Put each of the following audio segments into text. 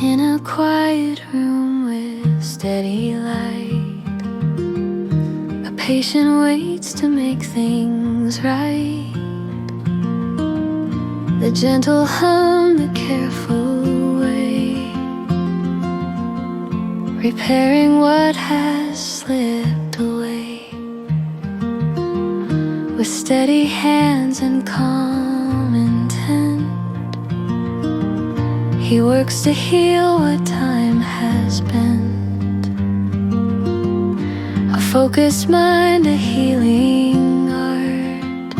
In a quiet room with steady light, a patient waits to make things right. The gentle hum, the careful way, repairing what has slipped away. With steady hands and calm intent, he works to heal what time has bent. A focused mind, a healing art,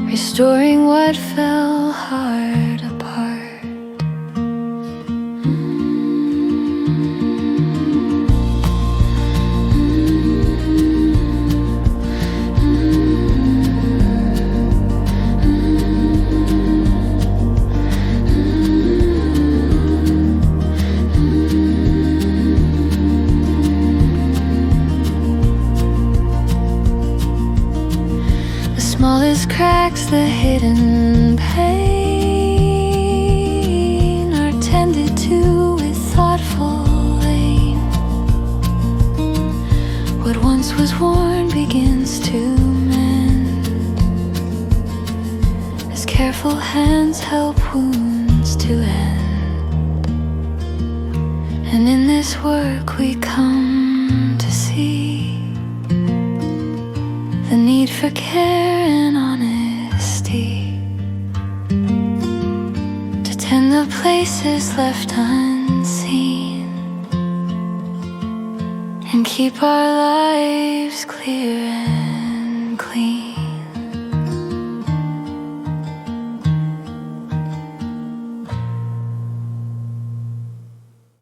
restoring what fell hard apart. Smallest cracks, the hidden pain, are tended to with thoughtful aim. What once was worn begins to mend, as careful hands help wounds to end. And in this work we come to see the need for care and honesty, to tend the places left unseen, and keep our lives clear